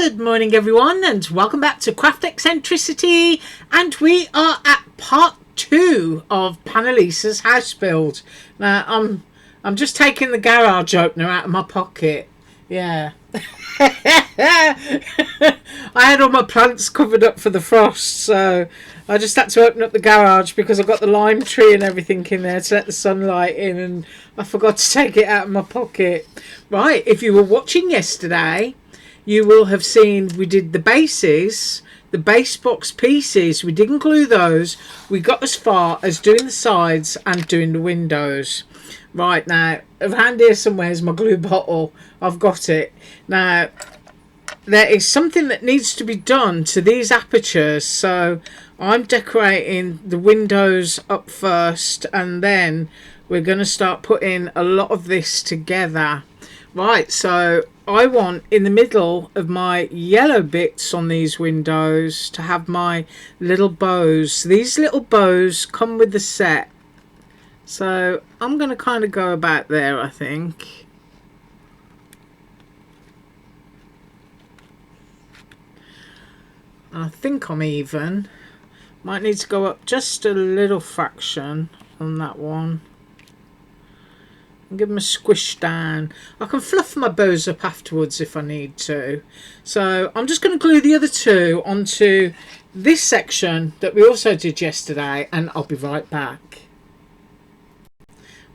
Good morning everyone, and welcome back to Craft Eccentricity, and we are at part 2 of Panelisa's house build. Now I'm just taking the garage opener out of my pocket. Yeah. I had all my plants covered up for the frost, so I just had to open up the garage because I've got the lime tree and everything in there to let the sunlight in, and I forgot to take it out of my pocket. Right, if you were watching yesterday, you will have seen we did the bases, the base box pieces. We didn't glue those. We got as far as doing the sides and doing the windows. Right, now, around here somewhere is my glue bottle. I've got it. Now, there is something that needs to be done to these apertures. So I'm decorating the windows up first, and then we're going to start putting a lot of this together. Right, so I want in the middle of my yellow bits on these windows to have my little bows. These little bows come with the set. So I'm going to kind of go about there, I think. I think I'm even. Might need to go up just a little fraction on that one. Give them a squish down. I can fluff my bows up afterwards if I need to. So I'm just going to glue the other two onto this section that we also did yesterday, and I'll be right back.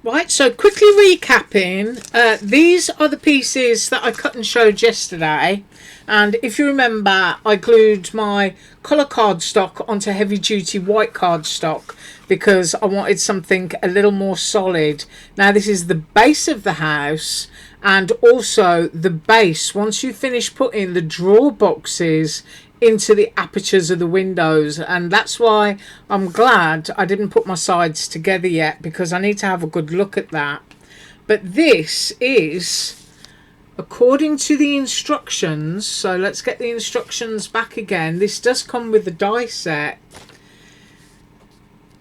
Right, so quickly recapping, these are the pieces that I cut and showed yesterday, and if you remember, I glued my colour cardstock onto heavy duty white cardstock because I wanted something a little more solid. Now this is the base of the house, and also the base once you finish putting the drawer boxes into the apertures of the windows, and that's why I'm glad I didn't put my sides together yet, because I need to have a good look at that. But this is according to the instructions, so let's get the instructions back again. This does come with the die set.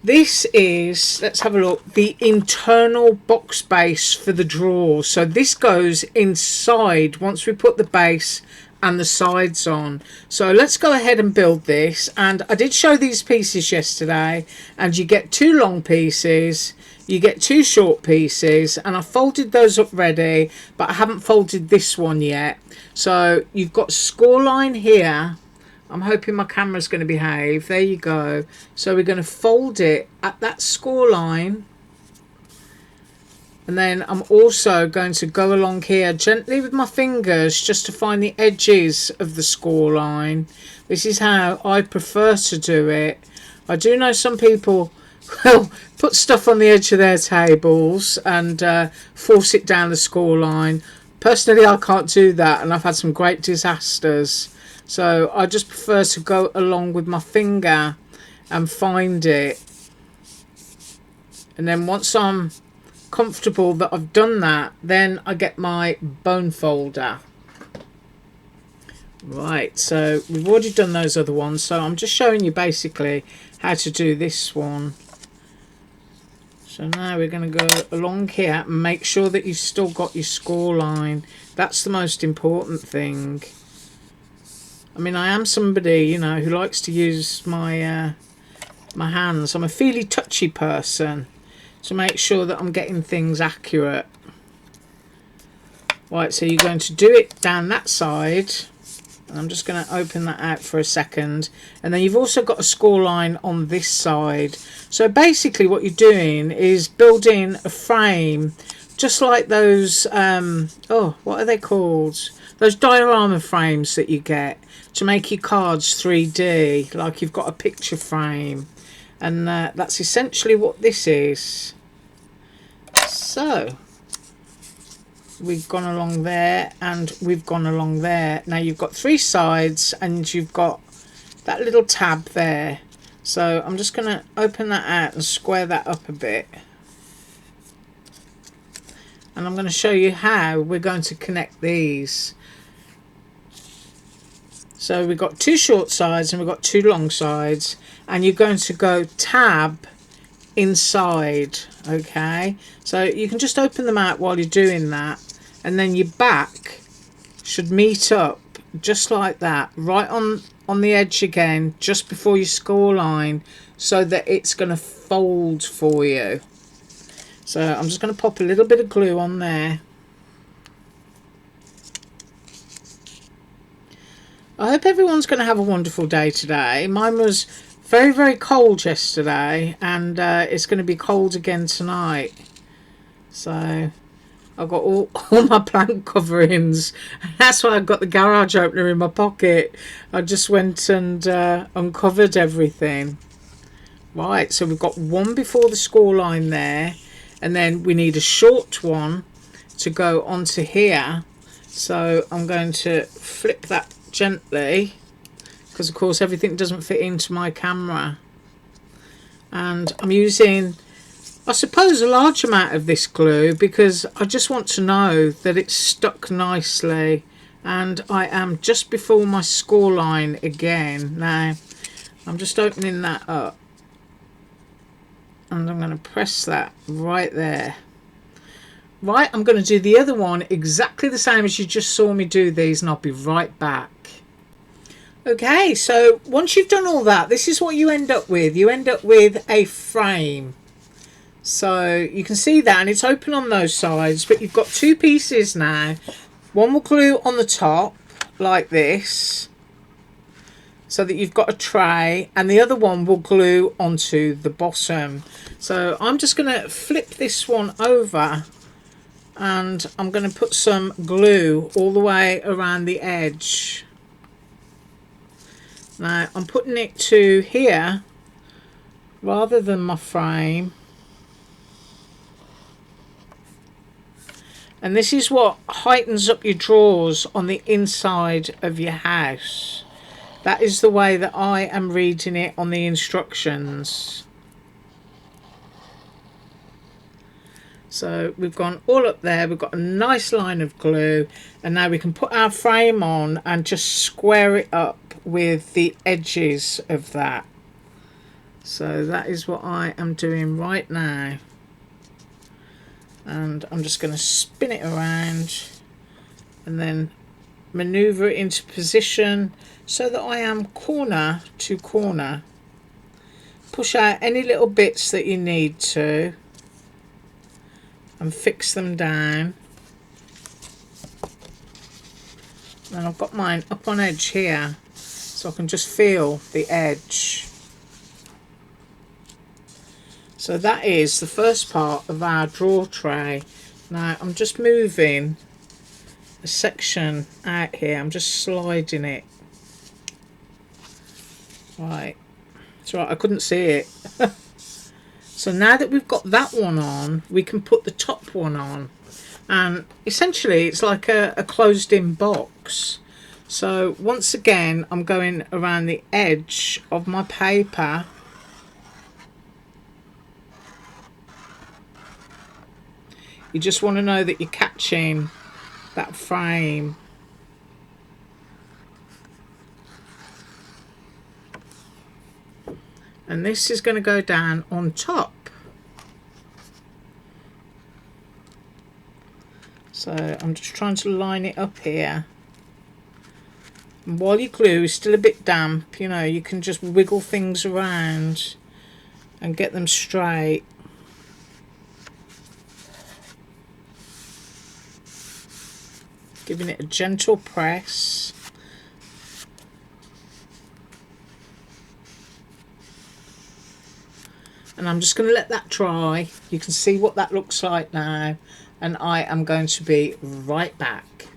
This is, let's have a look, the internal box base for the drawers. So this goes inside once we put the base and the sides on. So let's go ahead and build this. And I did show these pieces yesterday, and you get 2 long pieces, you get 2 short pieces, and I folded those up ready, but I haven't folded this one yet. So you've got score line here. I'm hoping my camera's going to behave. There you go. So we're going to fold it at that score line. And then I'm also going to go along here gently with my fingers just to find the edges of the score line. This is how I prefer to do it. I do know some people will put stuff on the edge of their tables and force it down the score line. Personally, I can't do that, and I've had some great disasters. So I just prefer to go along with my finger and find it. And then once I'm comfortable that I've done that, then I get my bone folder. Right, so we've already done those other ones, so I'm just showing you basically how to do this one. So now we're going to go along here and make sure that you've still got your score line. That's the most important thing. I mean, I am somebody, you know, who likes to use my my hands. I'm a feely touchy person, to make sure that I'm getting things accurate. Right, so you're going to do it down that side. I'm just going to open that out for a second, and then you've also got a score line on this side. So basically what you're doing is building a frame, just like those oh, what are they called, those diorama frames that you get to make your cards 3D, like you've got a picture frame. And that's essentially what this is. So we've gone along there, and we've gone along there. Now you've got 3 sides, and you've got that little tab there. So I'm just going to open that out and square that up a bit, and I'm going to show you how we're going to connect these. So we've got 2 short sides and we've got 2 long sides, and you're going to go tab inside. Okay, so you can just open them out while you're doing that, and then your back should meet up just like that, right on the edge again, just before your score line, so that it's going to fold for you. So I'm just going to pop a little bit of glue on there. I hope everyone's going to have a wonderful day today. Mine was very, very cold yesterday, and it's going to be cold again tonight. So I've got all my plant coverings. That's why I've got the garage opener in my pocket. I just went and uncovered everything. Right, so we've got one before the score line there, and then we need a short one to go onto here. So I'm going to flip that gently, because of course everything doesn't fit into my camera. And I'm using, I suppose, a large amount of this glue because I just want to know that it's stuck nicely. And I am just before my score line again. Now I'm just opening that up, and I'm going to press that right there. Right, I'm going to do the other one exactly the same as you just saw me do these, and I'll be right back. Okay, so once you've done all that, this is what you end up with. You end up with a frame. So you can see that, and it's open on those sides, but you've got two pieces now. One will glue on the top like this, so that you've got a tray, and the other one will glue onto the bottom. So I'm just going to flip this one over, and I'm going to put some glue all the way around the edge. Now I'm putting it to here rather than my frame, and this is what heightens up your drawers on the inside of your house. That is the way that I am reading it on the instructions. So we've gone all up there, we've got a nice line of glue, and now we can put our frame on and just square it up with the edges of that. So that is what I am doing right now. And I'm just going to spin it around and then maneuver it into position so that I am corner to corner. Push out any little bits that you need to and fix them down. And I've got mine up on edge here, so I can just feel the edge. So that is the first part of our drawer tray. Now I'm just moving a section out here. I'm just sliding it. Right. It's right, I couldn't see it. So now that we've got that one on, we can put the top one on. And essentially it's like a closed in box. So once again, I'm going around the edge of my paper. You just want to know that you're catching that frame. And this is going to go down on top. So I'm just trying to line it up here. And while your glue is still a bit damp, you know, you can just wiggle things around and get them straight. Giving it a gentle press. And I'm just going to let that dry. You can see what that looks like now, and I am going to be right back.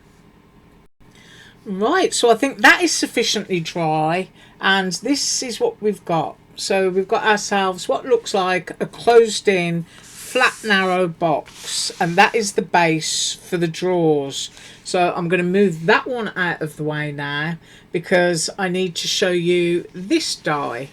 Right, so I think that is sufficiently dry, and this is what we've got. So we've got ourselves what looks like a closed in flat narrow box, and that is the base for the drawers. So I'm going to move that one out of the way now because I need to show you this die.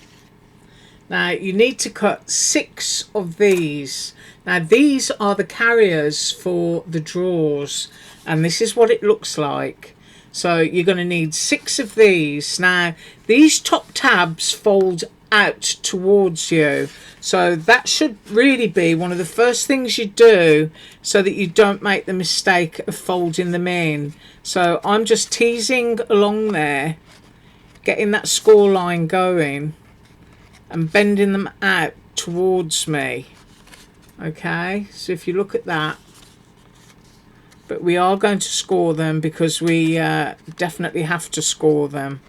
Now you need to cut 6 of these. Now these are the carriers for the drawers, and this is what it looks like. So you're going to need 6 of these. Now these top tabs fold out towards you. So that should really be one of the first things you do so that you don't make the mistake of folding them in. So I'm just teasing along there, getting that score line going and bending them out towards me. Okay, so if you look at that, but we are going to score them because we definitely have to score them.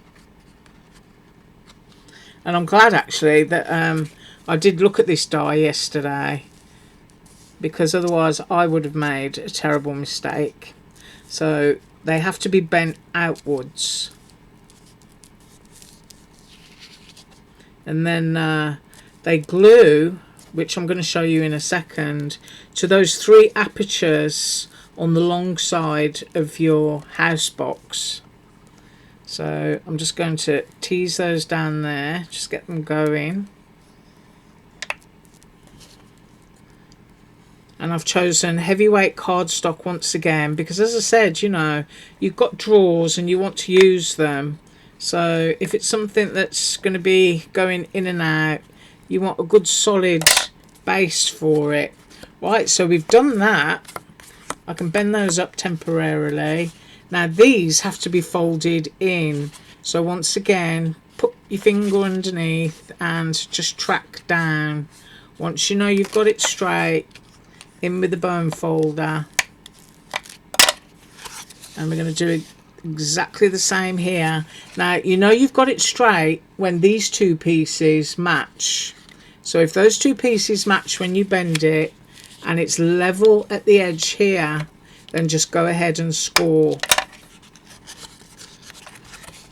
And I'm glad actually that I did look at this die yesterday, because otherwise I would have made a terrible mistake. So they have to be bent outwards. And then they glue, which I'm going to show you in a second, to those 3 apertures on the long side of your house box. So I'm just going to tease those down there, just get them going. And I've chosen heavyweight cardstock once again because, as I said, you know, you've got drawers and you want to use them. So if it's something that's going to be going in and out, you want a good solid base for it. Right, so we've done that. I can bend those up temporarily. Now these have to be folded in. So once again, put your finger underneath and just track down. Once you know you've got it straight, in with the bone folder. And we're going to do exactly the same here. Now you know you've got it straight when these 2 pieces match. So if those 2 pieces match when you bend it and it's level at the edge here, then just go ahead and score.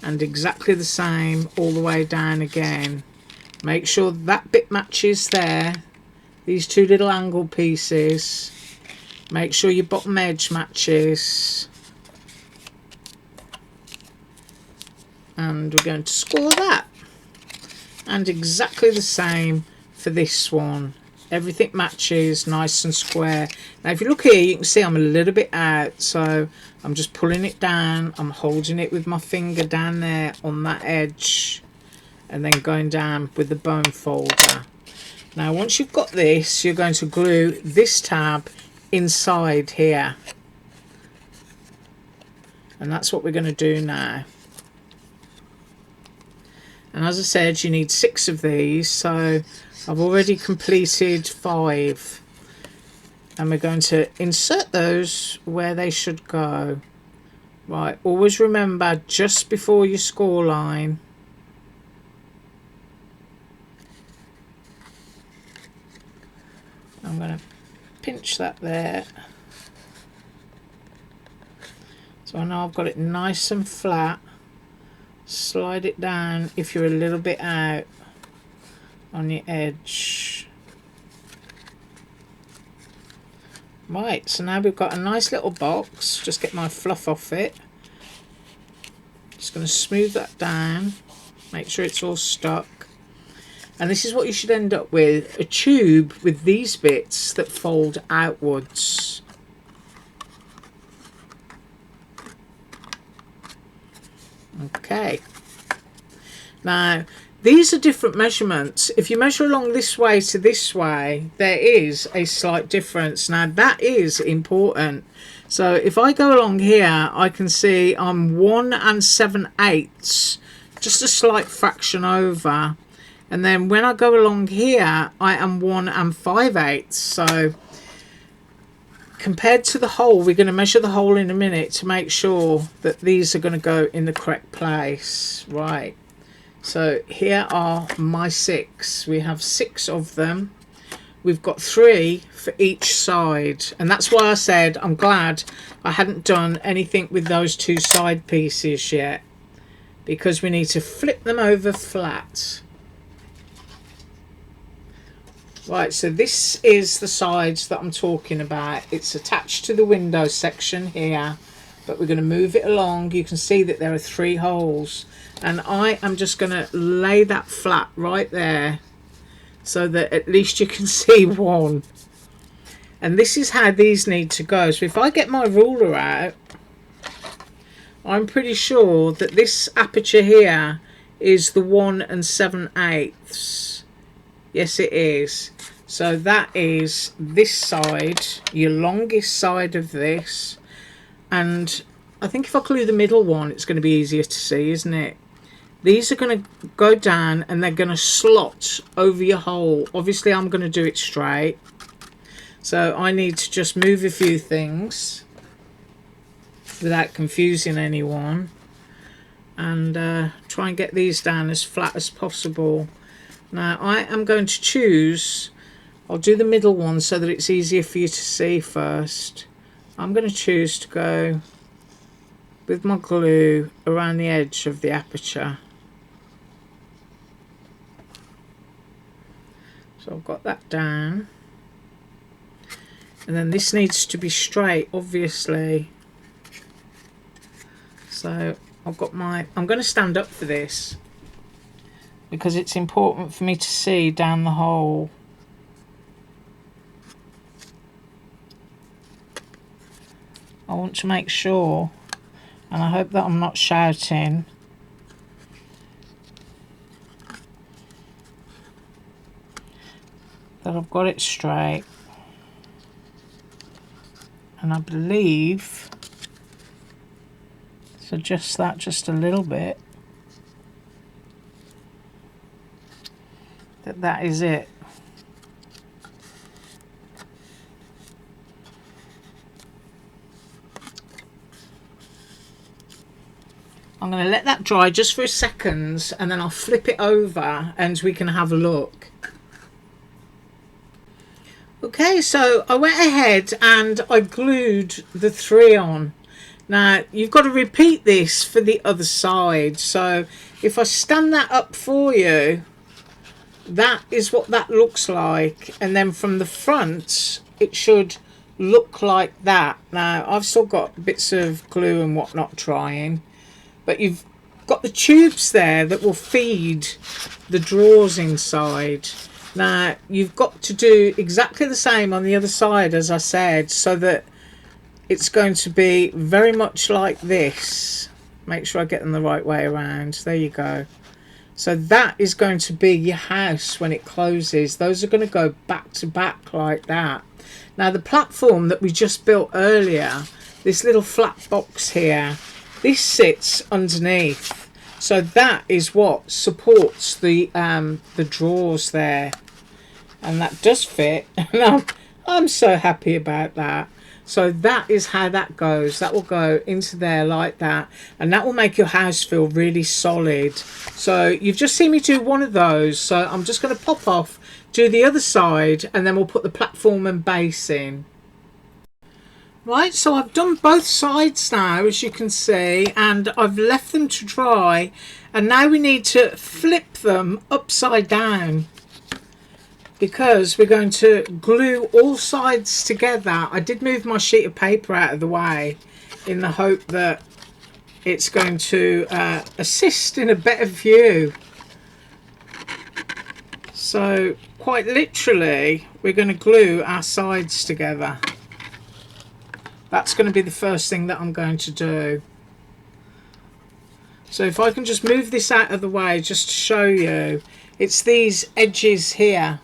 And exactly the same all the way down again. Make sure that bit matches there, these 2 little angle pieces. Make sure your bottom edge matches. And we're going to score that. And exactly the same for this one. Everything matches nice and square. Now if you look here, you can see I'm a little bit out, so I'm just pulling it down. I'm holding it with my finger down there on that edge and then going down with the bone folder. Now once you've got this, you're going to glue this tab inside here, and that's what we're going to do now. And as I said, you need 6 of these, so I've already completed 5, and we're going to insert those where they should go. Right, always remember just before your score line. I'm going to pinch that there, so I know I've got it nice and flat. Slide it down if you're a little bit out on your edge. Right, so now we've got a nice little box. Just get my fluff off it. Just going to smooth that down, make sure it's all stuck. And this is what you should end up with, a tube with these bits that fold outwards. Okay, now these are different measurements. If you measure along this way to this way, there is a slight difference. Now that is important. So if I go along here, I can see I'm 1 7/8, just a slight fraction over. And then when I go along here, I am 1 5/8. So compared to the hole, we're going to measure the hole in a minute to make sure that these are going to go in the correct place. Right, so here are my 6. We have 6 of them. We've got 3 for each side, and that's why I said I'm glad I hadn't done anything with those 2 side pieces yet, because we need to flip them over flat. Right, so this is the sides that I'm talking about. It's attached to the window section here, but we're going to move it along. You can see that there are 3 holes, and I am just going to lay that flat right there so that at least you can see one. And this is how these need to go. So if I get my ruler out, I'm pretty sure that this aperture here is the 1 7/8. Yes, it is. So that is this side, your longest side of this. And I think if I glue the middle one, it's going to be easier to see, isn't it? These are going to go down and they're going to slot over your hole. Obviously, I'm going to do it straight. So I need to just move a few things without confusing anyone. And try and get these down as flat as possible. Now, I am going to choose... I'll do the middle one so that it's easier for you to see first. I'm going to choose to go with my glue around the edge of the aperture. So I've got that down. And then this needs to be straight, obviously. So I've got my... I'm going to stand up for this because it's important for me to see down the hole. I want to make sure, and I hope that I'm not shouting, that I've got it straight. And I believe, so adjust that just a little bit, that is it. I'm going to let that dry just for a second and then I'll flip it over and we can have a look. Okay, so I went ahead and I glued the 3 on. Now you've got to repeat this for the other side. So if I stand that up for you, that is what that looks like. And then from the front it should look like that. Now I've still got bits of glue and whatnot drying. But you've got the tubes there that will feed the drawers inside. Now, you've got to do exactly the same on the other side, as I said, so that it's going to be very much like this. Make sure I get them the right way around. There you go. So that is going to be your house when it closes. Those are going to go back to back like that. Now, the platform that we just built earlier, this little flat box here, this sits underneath, so that is what supports the drawers there, and that does fit. And I'm so happy about that. So that is how that goes. That will go into there like that, and that will make your house feel really solid. So you've just seen me do one of those, so I'm just going to pop off, do the other side, and then we'll put the platform and base in. Right, so I've done both sides now, as you can see, and I've left them to dry, and now we need to flip them upside down because we're going to glue all sides together. I did move my sheet of paper out of the way in the hope that it's going to assist in a better view. So quite literally we're going to glue our sides together. That's going to be the first thing that I'm going to do. So if I can just move this out of the way just to show you, it's these edges here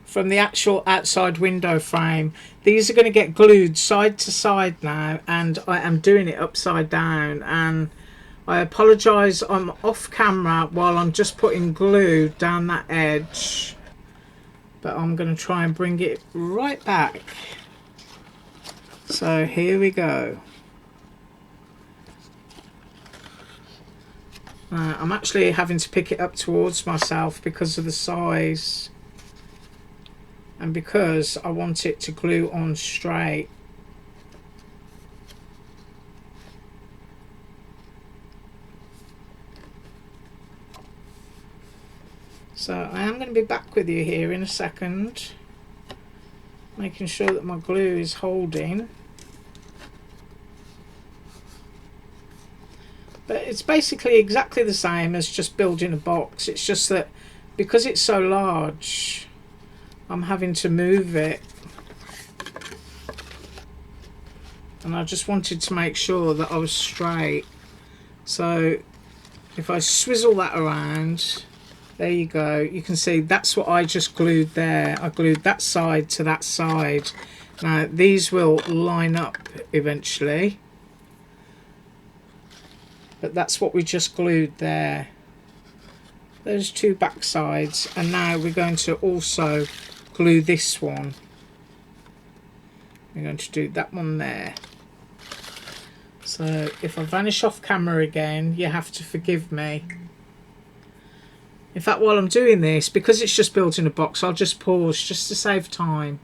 from the actual outside window frame. These are going to get glued side to side now, and I am doing it upside down, and I apologise, I'm off camera while I'm just putting glue down that edge, but I'm going to try and bring it right back. So here we go. I'm actually having to pick it up towards myself because of the size and because I want it to glue on straight. So I am going to be back with you here in a second, making sure that my glue is holding. But it's basically exactly the same as just building a box. It's just that because it's so large, I'm having to move it. And I just wanted to make sure that I was straight. So if I swizzle that around, there you go. You can see that's what I just glued there. I glued that side to that side. Now these will line up eventually, but that's what we just glued there. Those two back sides, and now we're going to also glue this one. We're going to do that one there. So if I vanish off camera again, you have to forgive me. In fact, while I'm doing this, because it's just built in a box, I'll just pause just to save time.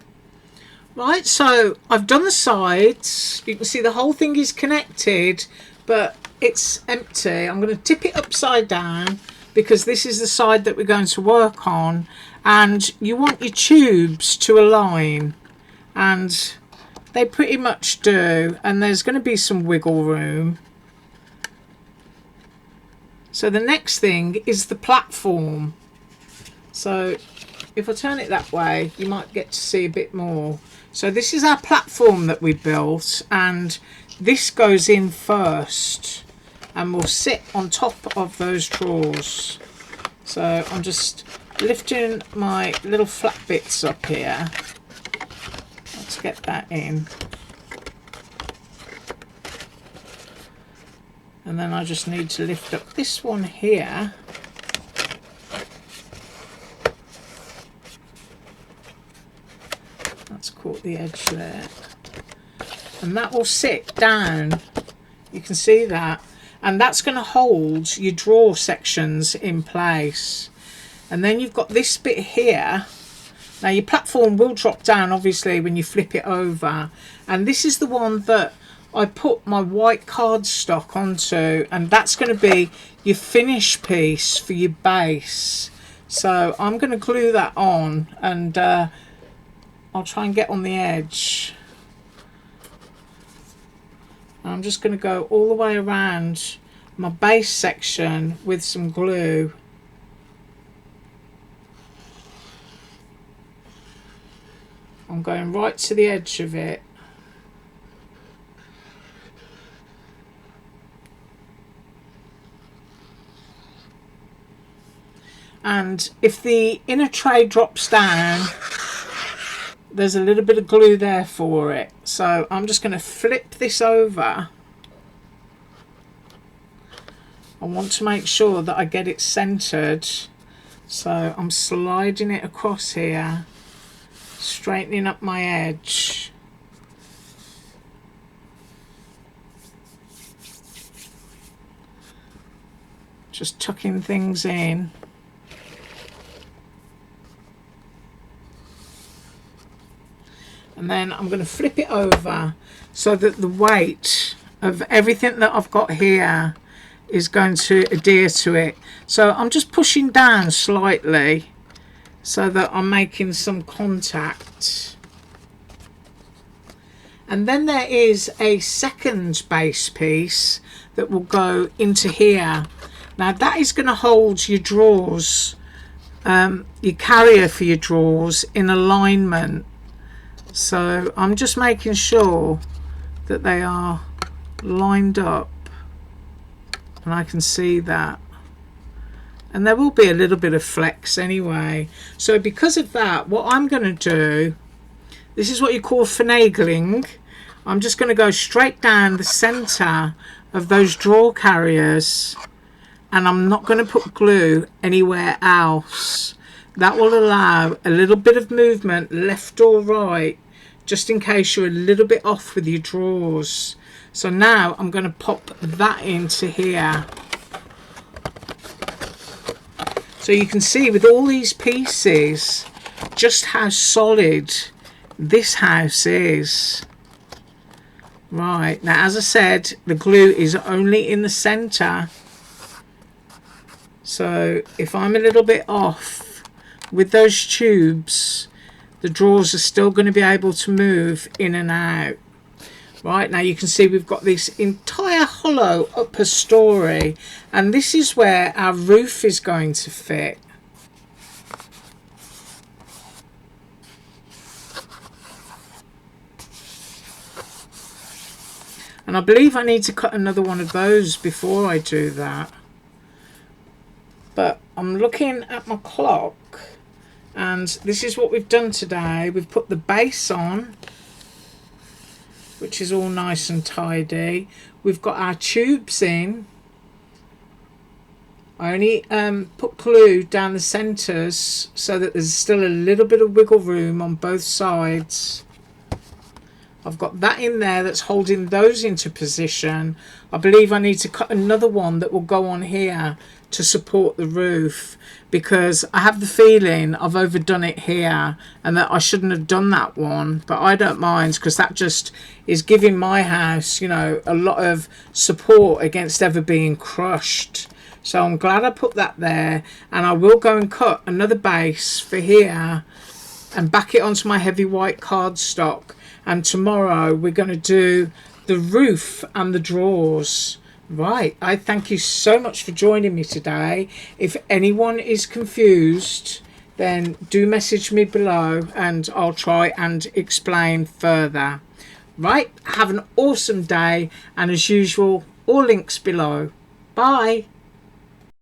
Right, so I've done the sides. You can see the whole thing is connected, but it's empty. I'm going to tip it upside down because this is the side that we're going to work on, and you want your tubes to align, and they pretty much do, and there's going to be some wiggle room. So the next thing is the platform. So if I turn it that way, you might get to see a bit more. So this is our platform that we built, and this goes in first and will sit on top of those drawers. So I'm just lifting my little flat bits up here. Let's get that in. And then I just need to lift up this one here. That's caught the edge there. And that will sit down. You can see that. And that's going to hold your drawer sections in place. And then you've got this bit here. Now your platform will drop down obviously when you flip it over. And this is the one that I put my white cardstock onto, and that's going to be your finish piece for your base. So I'm going to glue that on, and I'll try and get on the edge. I'm just going to go all the way around my base section with some glue. I'm going right to the edge of it. And if the inner tray drops down, there's a little bit of glue there for it. So I'm just going to flip this over. I want to make sure that I get it centered. So I'm sliding it across here, straightening up my edge. Just tucking things in. And then I'm going to flip it over so that the weight of everything that I've got here is going to adhere to it. So I'm just pushing down slightly so that I'm making some contact. And then there is a second base piece that will go into here. Now that is going to hold your drawers, your carrier for your drawers in alignment. So I'm just making sure that they are lined up, and I can see that. And there will be a little bit of flex anyway. So because of that, what I'm going to do, this is what you call finagling. I'm just going to go straight down the center of those drawer carriers, and I'm not going to put glue anywhere else. That will allow a little bit of movement left or right, just in case you're a little bit off with your drawers. So now I'm going to pop that into here. So you can see with all these pieces just how solid this house is. Right, now as I said, the glue is only in the center. So if I'm a little bit off with those tubes, the drawers are still going to be able to move in and out. Right, now you can see we've got this entire hollow upper story, and this is where our roof is going to fit. And I believe I need to cut another one of those before I do that. But I'm looking at my clock, and this is what we've done today. We've put the base on, which is all nice and tidy. We've got our tubes in. I only put glue down the centres so that there's still a little bit of wiggle room on both sides. I've got that in there that's holding those into position. I believe I need to cut another one that will go on here to support the roof, because I have the feeling I've overdone it here and that I shouldn't have done that one, but I don't mind, because that just is giving my house, you know, a lot of support against ever being crushed. So I'm glad I put that there, and I will go and cut another base for here and back it onto my heavy white cardstock. And tomorrow we're going to do the roof and the drawers. Right, I thank you so much for joining me today. If anyone is confused, then do message me below and I'll try and explain further. Right, have an awesome day, and as usual, all links below. Bye.